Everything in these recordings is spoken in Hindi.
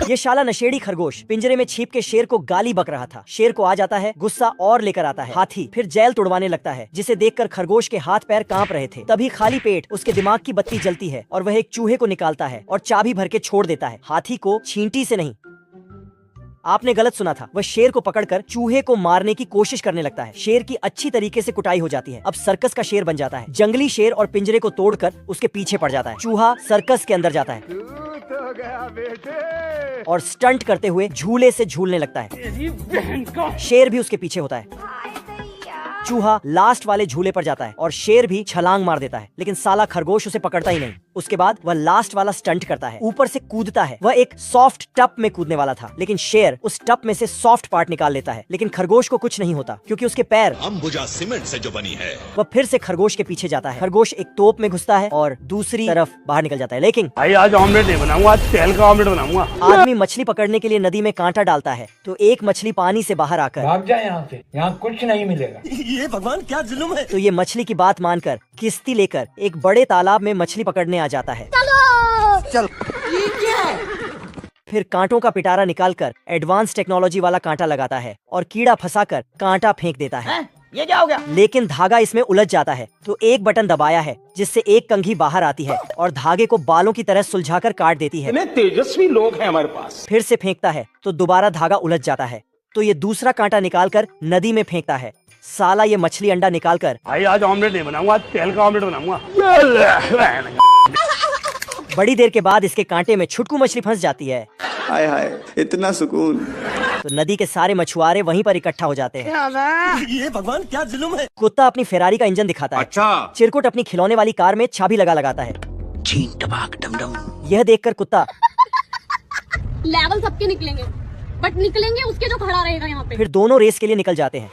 ये शाला नशेड़ी खरगोश पिंजरे में छिप के शेर को गाली बक रहा था। शेर को आ जाता है गुस्सा और लेकर आता है हाथी, फिर जेल तोड़वाने लगता है, जिसे देखकर खरगोश के हाथ पैर कांप रहे थे। तभी खाली पेट उसके दिमाग की बत्ती जलती है और वह एक चूहे को निकालता है और चाबी भर के छोड़ देता है। हाथी को छींटी से नहीं, आपने गलत सुना था, वह शेर को पकड़कर चूहे को मारने की कोशिश करने लगता है। शेर की अच्छी तरीके से कुटाई हो जाती है। अब सर्कस का शेर बन जाता है। जंगली शेर और पिंजरे को तोड़कर उसके पीछे पड़ जाता है। चूहा सर्कस के अंदर जाता है और स्टंट करते हुए झूले से झूलने लगता है। शेर भी उसके पीछे होता है। चूहा लास्ट वाले झूले पर जाता है और शेर भी छलांग मार देता है, लेकिन साला खरगोश उसे पकड़ता ही नहीं। उसके बाद वह लास्ट वाला स्टंट करता है, ऊपर से कूदता है। वह एक सॉफ्ट टप में कूदने वाला था, लेकिन शेर उस टप में से सॉफ्ट पार्ट निकाल लेता है। लेकिन खरगोश को कुछ नहीं होता, क्योंकि उसके पैर अंबुजा सीमेंट से जो बनी है। वह फिर से खरगोश के पीछे जाता है। खरगोश एक तोप में घुसता है और दूसरी तरफ बाहर निकल जाता है। लेकिन भाई आज ऑमलेट नहीं बनाऊंगा, आज तेल का ऑमलेट बनाऊंगा। आदमी मछली पकड़ने के लिए नदी में कांटा डालता है, तो एक मछली पानी से बाहर आकर भाग जाए यहाँ से, यहाँ कुछ नहीं मिलेगा। ये भगवान क्या जुल्म है। तो ये मछली की बात मानकर किश्ती लेकर एक बड़े तालाब में मछली पकड़ने आ जाता है। चल फिर कांटों का पिटारा निकालकर एडवांस टेक्नोलॉजी वाला कांटा लगाता है और कीड़ा फंसाकर कांटा फेंक देता है। ये क्या हो गया। लेकिन धागा इसमें उलझ जाता है, तो एक बटन दबाया है जिससे एक कंघी बाहर आती है और धागे को बालों की तरह सुलझाकर काट देती है। तेजस्वी लोग हैं हमारे पास। फिर से फेंकता है तो दोबारा धागा उलझ जाता है, तो ये दूसरा कांटा निकालकर नदी में फेंकता है। साला ये मछली अंडा निकालकर भाई आज ऑमलेट नहीं बनाऊंगा, आज तेल का ऑमलेट बनाऊंगा। बड़ी देर के बाद इसके कांटे में छुटकू मछली फंस जाती है। हाय हाय इतना सुकून। तो नदी के सारे मछुआरे वहीं पर इकट्ठा हो जाते हैं। ये भगवान क्या जुल्म है। कुत्ता अपनी फेरारी का इंजन दिखाता है। अच्छा। चिरकुट अपनी खिलौने वाली कार में चाबी लगाता है। यह देखकर कुत्ता लेवल सबके निकलेंगे, बट निकलेंगे उसके जो खड़ा रहेगा यहाँ पे। फिर दोनों रेस के लिए निकल जाते हैं।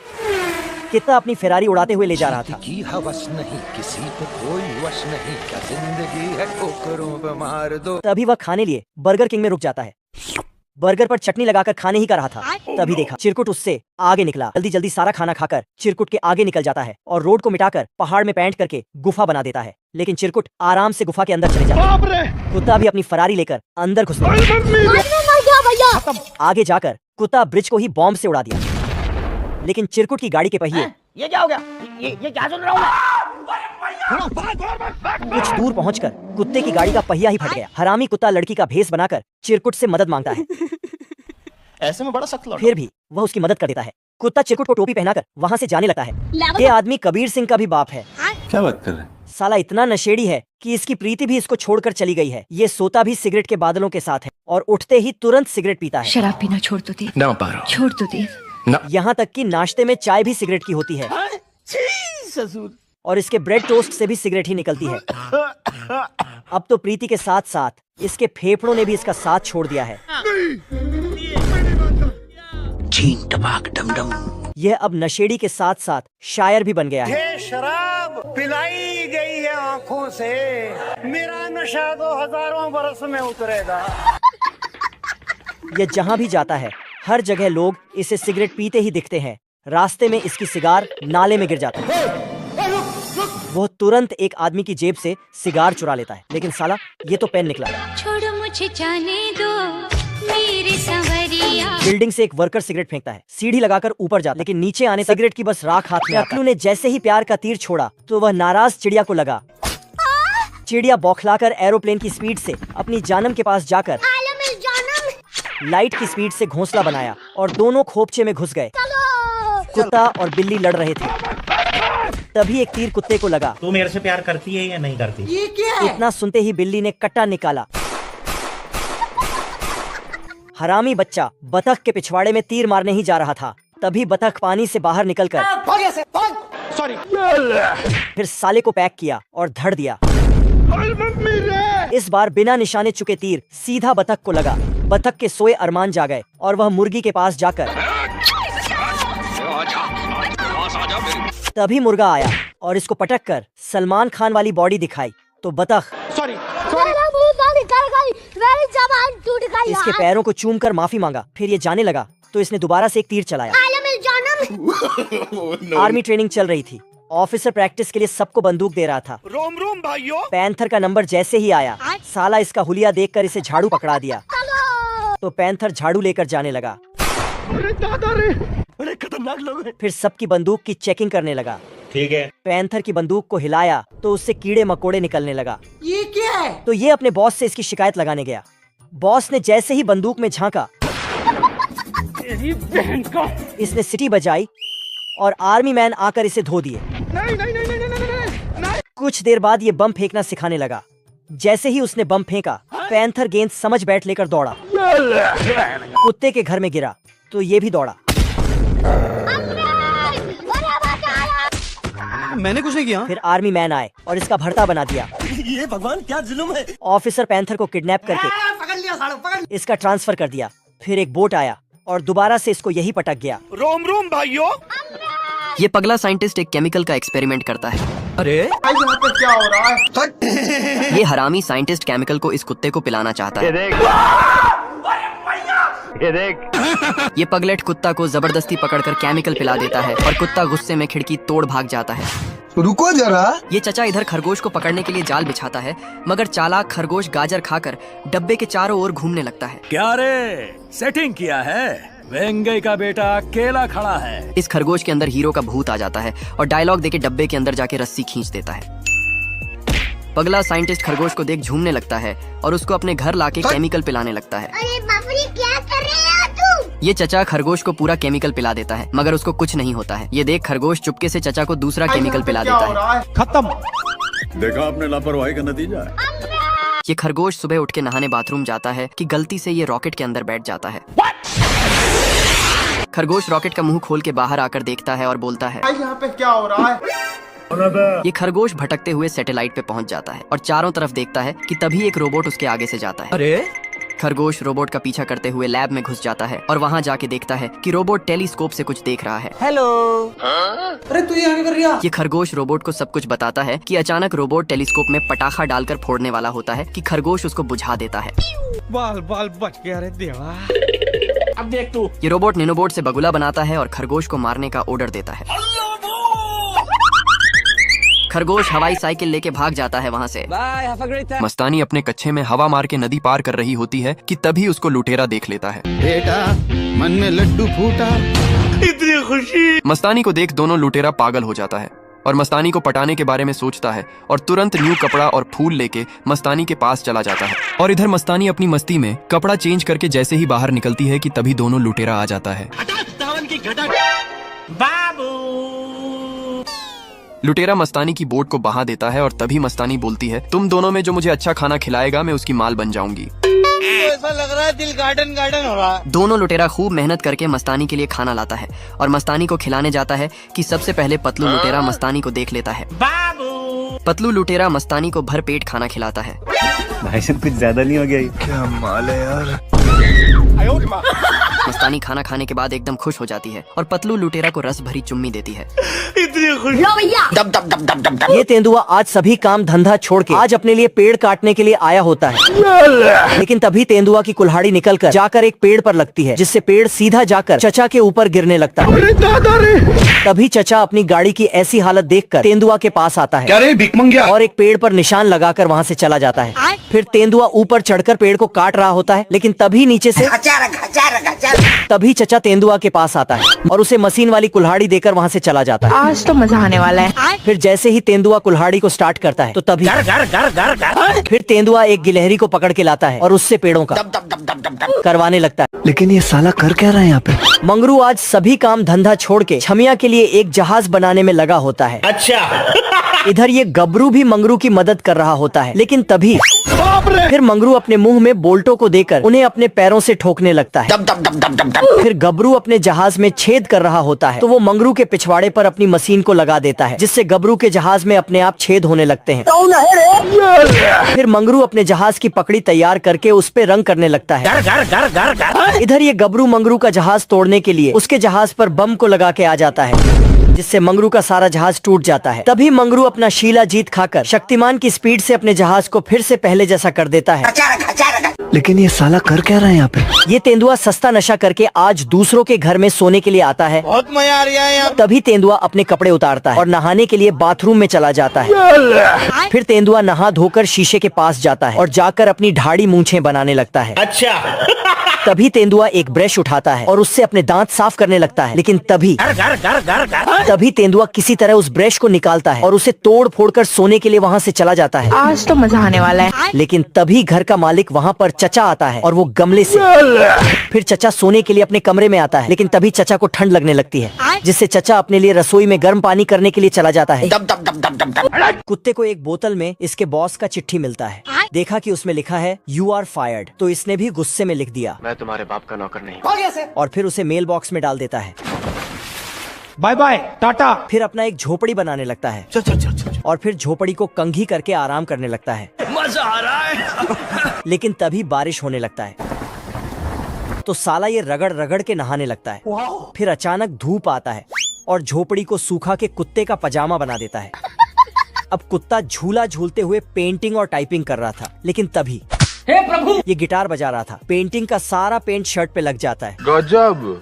कित्ता अपनी फेरारी उड़ाते हुए ले जा रहा था। की हवस नहीं, किसी पे कोई वश नहीं, क्या जिंदगी है ठोकरों पे मार दो। तभी वह खाने लिए बर्गर किंग में रुक जाता है। बर्गर पर चटनी लगाकर खाने ही का रहा था, तभी देखा चिरकुट उससे आगे निकला। जल्दी जल्दी सारा खाना खाकर चिरकुट के आगे निकल जाता है और रोड को मिटाकर पहाड़ में पैंट करके गुफा बना देता है। लेकिन चिरकुट आराम से गुफा के अंदर चले जाता है। कुत्ता भी अपनी फरारी लेकर अंदर घुस गया। आगे जाकर कुत्ता ब्रिज को ही बॉम्ब से उड़ा दिया। लेकिन चिरकुट की गाड़ी के पहिए ये क्या हो गया। ये क्या सुन रहा हूँ कुछ दूर पहुंचकर कुत्ते की गाड़ी का पहिया ही फट गया। हरामी कुत्ता लड़की का भेष बनाकर चिरकुट से मदद मांगता है। ऐसे में बड़ा सख्त लौटा। फिर भी वह उसकी मदद कर देता है। कुत्ता चिरकुट को टोपी पहनाकर वहाँ से जाने लगता है। ये आदमी कबीर सिंह का भी बाप है। क्या बात कर रहे हैं। साला इतना नशेड़ी है कि इसकी प्रीति भी इसको छोड़कर चली गई है। ये सोता भी सिगरेट के बादलों के साथ है और उठते ही तुरंत सिगरेट पीता है। शराब पीना छोड़ तो दे, ना पारो छोड़ तो दे। यहाँ तक कि नाश्ते में चाय भी सिगरेट की होती है और इसके ब्रेड टोस्ट से भी सिगरेट ही निकलती है। अब तो प्रीति के साथ साथ इसके फेफड़ों ने भी इसका साथ छोड़ दिया है। यह अब नशेड़ी के साथ साथ शायर भी बन गया है। ये शराब पिलाई गई है आँखों से, मेरा नशा 2000 बरस में उतरेगा। यह जहाँ भी जाता है हर जगह लोग इसे सिगरेट पीते ही दिखते हैं। रास्ते में इसकी सिगार नाले में गिर जाता है। वो तुरंत एक आदमी की जेब से सिगार चुरा लेता है। लेकिन साला ये तो पेन निकला। छोड़ो मुझे जाने दो मेरे संवरिया। बिल्डिंग से एक वर्कर सिगरेट फेंकता है। सीढ़ी लगाकर ऊपर जाता है, लेकिन नीचे आने सिगरेट की बस राख हाथ में। अकलू ने जैसे ही प्यार का तीर छोड़ा तो वह नाराज चिड़िया को लगा। चिड़िया बौखलाकर एरोप्लेन की स्पीड से अपनी जानम के पास जाकर लाइट की स्पीड से घोंसला बनाया और दोनों खोपचे में घुस गए। कुत्ता और बिल्ली लड़ रहे थे। तभी एक तीर कुत्ते को लगा। तू मेरे से प्यार करती है या नहीं करती। ये क्या है? इतना सुनते ही बिल्ली ने कट्टा निकाला। हरामी बच्चा बतख के पिछवाड़े में तीर मारने ही जा रहा था। तभी बतख पानी से बाहर निकलकर सॉरी फिर साले को पैक किया और धड़ दिया। इस बार बिना निशाने चुके तीर सीधा बतख को लगा। बतख के सोए अरमान जा गए और वह मुर्गी के पास जाकर तभी मुर्गा आया और इसको पटक कर सलमान खान वाली बॉडी दिखाई। तो बतख इसके पैरों को चूमकर माफी मांगा। फिर ये जाने लगा तो इसने दोबारा से एक तीर चलाया। आर्मी ट्रेनिंग चल रही थी। ऑफिसर प्रैक्टिस के लिए सबको बंदूक दे रहा था। रोम रोम भाइयों। पैंथर का नंबर जैसे ही आया साला इसका हुलिया देखकर इसे झाड़ू पकड़ा दिया। तो पैंथर झाड़ू लेकर जाने लगा। बड़े खतरनाक लोग हैं। फिर सबकी बंदूक की चेकिंग करने लगा। ठीक है। पैंथर की बंदूक को हिलाया तो उससे कीड़े मकोड़े निकलने लगा। ये क्या है? तो ये अपने बॉस से इसकी शिकायत लगाने गया। बॉस ने जैसे ही बंदूक में झांका, इसने सीटी बजाई और आर्मी मैन आकर इसे धो दिए। कुछ देर बाद ये बम फेंकना सिखाने लगा। जैसे ही उसने बम फेंका, पैंथर गेंद समझ बैट लेकर दौड़ा। कुत्ते के घर में गिरा तो ये भी दौड़ा। मैंने कुछ नहीं किया। फिर आर्मी मैन आए और इसका भरता बना दिया। ये भगवान क्या जुल्म है। ऑफिसर पैंथर को किडनैप करके पकड़ लिया सालो, पकड़। इसका ट्रांसफर कर दिया। फिर एक बोट आया और दोबारा से इसको यही पटक गया। रोम रोम भाइयों। ये पगला साइंटिस्ट एक केमिकल का एक्सपेरिमेंट करता है। अरे यहाँ पे क्या हो रहा है? ये हरामी साइंटिस्ट केमिकल को इस कुत्ते को पिलाना चाहता है। ये पगलेट कुत्ता को जबरदस्ती पकड़कर केमिकल पिला देता है और कुत्ता गुस्से में खिड़की तोड़ भाग जाता है। रुको जरा। ये चचा इधर खरगोश को पकड़ने के लिए जाल बिछाता है, मगर चालाक खरगोश गाजर खाकर डब्बे के चारों ओर घूमने लगता है। क्या रे, सेटिंग किया है? वेंगई का बेटा अकेला खड़ा है। इस खरगोश के अंदर हीरो का भूत आ जाता है और डायलॉग देके डब्बे के अंदर जाके रस्सी खींच देता है। पगला साइंटिस्ट खरगोश को देख झूमने लगता है और उसको अपने घर लाके केमिकल पिलाने लगता है। अरे बाप रे, क्या कर रहे हो तुम? ये चचा खरगोश को पूरा केमिकल पिला देता है, मगर उसको कुछ नहीं होता है। ये देख खरगोश चुपके से चचा को दूसरा केमिकल पिला देता है। खत्म। देखा आपने लापरवाही का नतीजा है। ये खरगोश सुबह उठ के नहाने बाथरूम जाता है कि गलती से ये रॉकेट के अंदर बैठ जाता है। खरगोश रॉकेट का मुंह खोल के बाहर आकर देखता है और बोलता है, यहाँ पे क्या हो रहा है? ये खरगोश भटकते हुए सैटेलाइट पे पहुंच जाता है और चारों तरफ देखता है कि तभी एक रोबोट उसके आगे से जाता है। अरे खरगोश रोबोट का पीछा करते हुए लैब में घुस जाता है और वहाँ जाके देखता है कि रोबोट टेलीस्कोप से कुछ देख रहा है। हेलो। अरे तू यहाँ क्या कर रहा? ये खरगोश रोबोट को सब कुछ बताता है कि अचानक रोबोट टेलीस्कोप में पटाखा डालकर फोड़ने वाला होता है कि खरगोश उसको बुझा देता है। बाल बाल बच गया रे देवा। अब देख तू। ये रोबोट नैनोबोट से बगुला बनाता है और खरगोश को मारने का ऑर्डर देता है। खरगोश हवाई साइकिल लेके भाग जाता है वहाँ से। मस्तानी अपने कच्छे में हवा मार के नदी पार कर रही होती है कि तभी उसको लुटेरा देख लेता है। बेटा मन में लड्डू फूटा। इतनी खुशी। मस्तानी को देख दोनों लुटेरा पागल हो जाता है और मस्तानी को पटाने के बारे में सोचता है और तुरंत न्यू कपड़ा और फूल लेके मस्तानी के पास चला जाता है। और इधर मस्तानी अपनी मस्ती में कपड़ा चेंज करके जैसे ही बाहर निकलती है कि तभी दोनों लुटेरा आ जाता है। लुटेरा मस्तानी की बोट को बहा देता है और तभी मस्तानी बोलती है, तुम दोनों में जो मुझे अच्छा खाना खिलाएगा मैं उसकी माल बन जाऊंगी। ऐसा लग रहा है दिल गार्डन गार्डन हो रहा है। दोनों लुटेरा खूब मेहनत करके मस्तानी के लिए खाना लाता है और मस्तानी को खिलाने जाता है कि सबसे पहले पतलू लुटेरा मस्तानी को देख लेता है। पतलू लुटेरा मस्तानी को भर पेट खाना खिलाता है। भाई साहब कुछ ज्यादा नहीं हो गया? क्या माल है यार। मस्तानी खाना खाने के बाद एकदम खुश हो जाती है और पतलू लुटेरा को रस भरी चुम्मी देती है। इतनी खुशी। लो भैया। दब दब दब दब दब दब। ये तेंदुआ आज सभी काम धंधा छोड़ के आज अपने लिए पेड़ काटने के लिए आया होता है। लेकिन तभी तेंदुआ की कुल्हाड़ी निकलकर जाकर एक पेड़ पर लगती है, जिससे पेड़ सीधा जाकर चचा के ऊपर गिरने लगता है। तभी चचा अपनी गाड़ी की ऐसी हालत देखकर तेंदुआ के पास आता है और एक पेड़ पर निशान लगाकर वहाँ से चला जाता है। फिर तेंदुआ ऊपर चढ़कर पेड़ को काट रहा होता है, लेकिन तभी नीचे से तभी चचा तेंदुआ के पास आता है और उसे मशीन वाली कुल्हाड़ी देकर वहाँ से चला जाता है। आज तो मजा आने वाला है। फिर जैसे ही तेंदुआ कुल्हाड़ी को स्टार्ट करता है तो तभी फिर तेंदुआ एक गिलहरी को पकड़ के लाता है और उससे पेड़ों का करवाने लगता है। लेकिन ये साला कर क्या रहा है यहाँ पे? मंगरू आज सभी काम धंधा छोड़ के छमिया के लिए एक जहाज बनाने में लगा होता है। अच्छा। इधर ये गबरू भी मंगरू की मदद कर रहा होता है, लेकिन तभी फिर मंगरू अपने मुंह में बोल्टों को देकर उन्हें अपने पैरों से ठोकने लगता है। दब दब दब दब दब दब। फिर गबरू अपने जहाज में छेद कर रहा होता है तो वो मंगरू के पिछवाड़े पर अपनी मशीन को लगा देता है, जिससे गबरू के जहाज में अपने आप छेद होने लगते हैं। फिर मंगरू अपने जहाज की पकड़ी तैयार करके उस पे रंग करने लगता है। इधर ये गबरू मंगरू का जहाज तोड़ने के लिए उसके जहाज पर बम को लगा के आ जाता है। जिससे मंगरू का सारा जहाज टूट जाता है। तभी मंगरू अपना शीला जीत खाकर शक्तिमान की स्पीड से अपने जहाज को फिर से पहले जैसा कर देता है। लेकिन ये साला कर क्या रहा है यहाँ पे? ये तेंदुआ सस्ता नशा करके आज दूसरों के घर में सोने के लिए आता है। बहुत मजा आ रहा है। तभी तेंदुआ अपने कपड़े उतारता है और नहाने के लिए बाथरूम में चला जाता है। फिर तेंदुआ नहा धोकर शीशे के पास जाता है और जाकर अपनी ढाड़ी मूंछें बनाने लगता है। अच्छा। तभी तेंदुआ एक ब्रश उठाता है और उससे अपने दांत साफ करने लगता है। लेकिन तभी तेंदुआ किसी तरह उस ब्रश को निकालता है और उसे तोड़ फोड़ कर सोने के लिए वहाँ से चला जाता है। आज तो मजा आने वाला है। लेकिन तभी घर का मालिक वहाँ पर चचा आता है और वो गमले से। फिर चचा सोने के लिए अपने कमरे में आता है। लेकिन तभी चचा को ठंड लगने लगती है, जिससे चचा अपने लिए रसोई में गर्म पानी करने के लिए चला जाता है। कुत्ते को एक बोतल में इसके बॉस का चिट्ठी मिलता है। देखा कि उसमें लिखा है यू आर फायर्ड, तो इसने भी गुस्से में लिख दिया मैं तुम्हारे बाप का नौकर नहीं। और फिर उसे मेल बॉक्स में डाल देता है। Bye bye tata. फिर अपना एक झोपड़ी बनाने लगता है। और फिर झोपड़ी को कंघी करके आराम करने लगता है। मजा आ रहा है। लेकिन तभी बारिश होने लगता है, तो साला ये रगड़ रगड़ के नहाने लगता है। फिर अचानक धूप आता है और झोपड़ी को सूखा के कुत्ते का पजामा बना देता है। अब कुत्ता झूला झूलते हुए पेंटिंग और टाइपिंग कर रहा था। लेकिन तभी हे प्रभु, ये गिटार बजा रहा था। पेंटिंग का सारा पेंट शर्ट पे लग जाता है। गजब।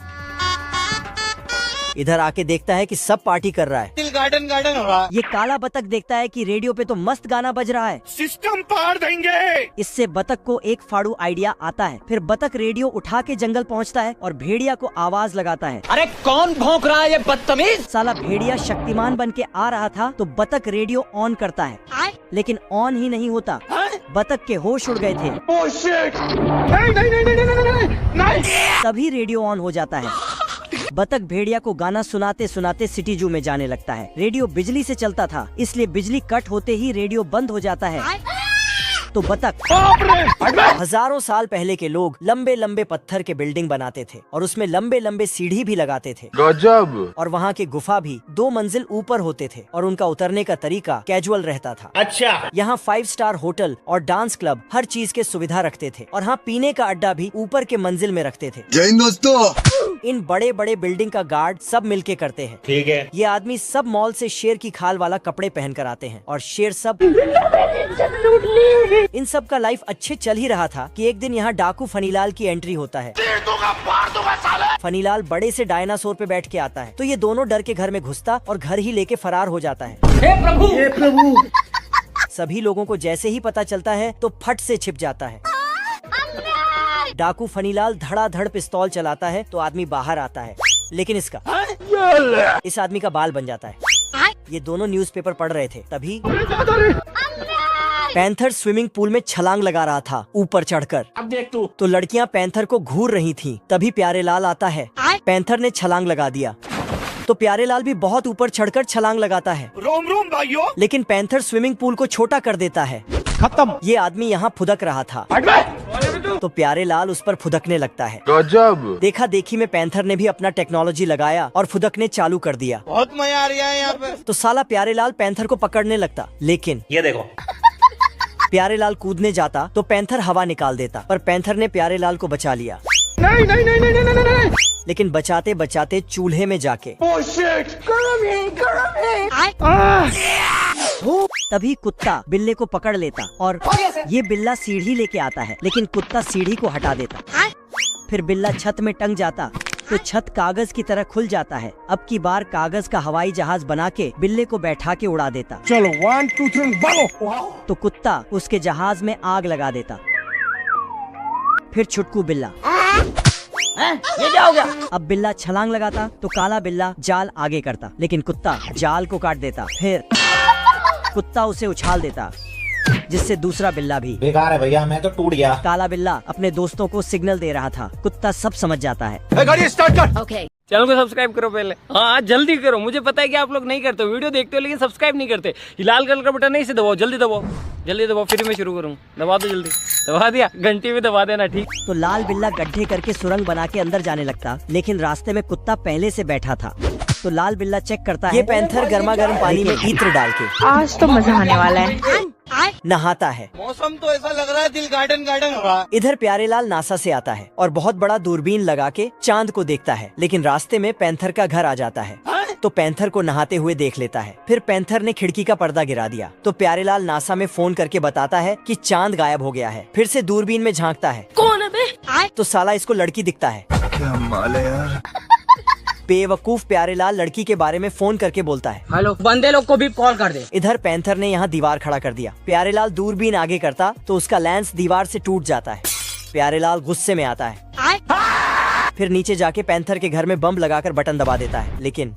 इधर आके देखता है कि सब पार्टी कर रहा है। दिल गार्डन गार्डन हो रहा। ये काला बतख देखता है कि रेडियो पे तो मस्त गाना बज रहा है। सिस्टम पार देंगे। इससे बतख को एक फाड़ू आइडिया आता है। फिर बतख रेडियो उठा के जंगल पहुंचता है और भेड़िया को आवाज लगाता है। अरे कौन भौंक रहा है ये बदतमीज? साला भेड़िया शक्तिमान बन के आ रहा था, तो बतख रेडियो ऑन करता है। लेकिन ऑन ही नहीं होता, बतख के होश उड़ गए थे। तभी रेडियो ऑन हो जाता है। बतख भेड़िया को गाना सुनाते सुनाते सिटी जू में जाने लगता है। रेडियो बिजली से चलता था, इसलिए बिजली कट होते ही रेडियो बंद हो जाता है। तो बतख। हजारों साल पहले के लोग लंबे लंबे पत्थर के बिल्डिंग बनाते थे और उसमें लंबे लंबे सीढ़ी भी लगाते थे। गजब। और वहाँ के गुफा भी 2 मंजिल ऊपर होते थे और उनका उतरने का तरीका कैजुअल रहता था। अच्छा। यहाँ 5 स्टार होटल और डांस क्लब हर चीज के सुविधा रखते थे और हाँ, पीने का अड्डा भी ऊपर के मंजिल में रखते थे। जय हिंद दोस्तों। इन बड़े बड़े बिल्डिंग का गार्ड सब मिलके करते हैं। ठीक है। ये आदमी सब मॉल से शेर की खाल वाला कपड़े पहन कर आते हैं और शेर सब। इन सब का लाइफ अच्छे चल ही रहा था कि एक दिन यहाँ डाकू फनीलाल की एंट्री होता है। फनीलाल बड़े से डायनासोर पे बैठ के आता है, तो ये दोनों डर के घर में घुसता और घर ही लेके फरार हो जाता है। हे प्रभु, हे प्रभु। सभी लोगों को जैसे ही पता चलता है तो फट से छिप जाता है। डाकू फनीलाल धड़ाधड़ पिस्तौल चलाता है तो आदमी बाहर आता है, लेकिन इस आदमी का बाल बन जाता है। ये दोनों न्यूज़पेपर पढ़ रहे थे। तभी पैंथर स्विमिंग पूल में छलांग लगा रहा था ऊपर चढ़कर। अब देख तू। तो लड़कियां पैंथर को घूर रही थीं। तभी प्यारेलाल आता है। पैंथर ने छलांग लगा दिया, तो प्यारेलाल भी बहुत ऊपर चढ़कर छलांग लगाता है। रोम रोम भाइयों। लेकिन पैंथर स्विमिंग पूल को छोटा कर देता है। खत्म। ये आदमी यहाँ फुदक रहा था, तो प्यारेलाल उस पर फुदकने लगता है। गजब। देखा देखी में पैंथर ने भी अपना टेक्नोलॉजी लगाया और फुदकने चालू कर दिया। बहुत मजा आ रहा है यहाँ पे। तो साला प्यारेलाल पैंथर को पकड़ने लगता, लेकिन ये देखो, प्यारेलाल कूदने जाता तो पैंथर हवा निकाल देता, पर पैंथर ने प्यारेलाल को बचा लिया। नहीं नहीं नहीं नहीं नहीं नहीं। लेकिन बचाते बचाते चूल्हे में जाके तभी कुत्ता बिल्ले को पकड़ लेता और ये बिल्ला सीढ़ी लेके आता है, लेकिन कुत्ता सीढ़ी को हटा देता। फिर बिल्ला छत में टंग जाता तो छत कागज की तरह खुल जाता है। अब की बार कागज का हवाई जहाज बना के बिल्ले को बैठा के उड़ा देता। चलो 1 2 3 भागो। तो कुत्ता उसके जहाज में आग लगा देता। फिर छुटकू बिल्ला। ये क्या हो गया? अब बिल्ला छलांग लगाता तो काला बिल्ला जाल आगे करता, लेकिन कुत्ता जाल को काट देता। फिर कुत्ता उसे उछाल देता, जिससे दूसरा बिल्ला भी। बेकार है भैया, मैं तो टूट गया। काला बिल्ला अपने दोस्तों को सिग्नल दे रहा था। कुत्ता सब समझ जाता है। गाड़ी स्टार्ट कर। चैनल को सब्सक्राइब करो पहले। हाँ जल्दी करो, मुझे पता है कि आप लोग नहीं करते हो, वीडियो देखते हो लेकिन सब्सक्राइब नहीं करते। ये लाल कलर का बटन नहीं से दबाओ, जल्दी दबाओ, जल्दी दबाओ, फिर मैं शुरू करूँ। दबा दो जल्दी। दबा दिया, घंटी भी दबा देना, ठीक। तो लाल बिल्ला गड्ढे करके सुरंग बना के अंदर जाने लगता, लेकिन रास्ते में कुत्ता पहले से बैठा था। तो लाल बिल्ला चेक करता है, ये पैंथर गर्मा गर्म पानी में इत्र डाल के आज तो मजा आने वाला है। नहाता है। मौसम तो ऐसा लग रहा है दिल गार्डन गार्डन हो रहा है। इधर प्यारेलाल नासा से आता है और बहुत बड़ा दूरबीन लगा के चांद को देखता है, लेकिन रास्ते में पैंथर का घर आ जाता है। तो पैंथर को नहाते हुए देख लेता है। फिर पैंथर ने खिड़की का पर्दा गिरा दिया तो प्यारेलाल नासा में फोन करके बताता है कि चांद गायब हो गया है। फिर से दूरबीन में झांकता है, कौन है बे? तो साला इसको लड़की दिखता है। क्या माल है यार। बेवकूफ प्यारेलाल लड़की के बारे में फोन करके बोलता है, हेलो, बंदे लोग को भी कॉल कर दे। इधर पैंथर ने यहाँ दीवार खड़ा कर दिया। प्यारेलाल दूरबीन आगे करता तो उसका लेंस दीवार से टूट जाता है। प्यारेलाल गुस्से में आता है, फिर नीचे जाके पैंथर के घर में बम लगाकर बटन दबा देता है, लेकिन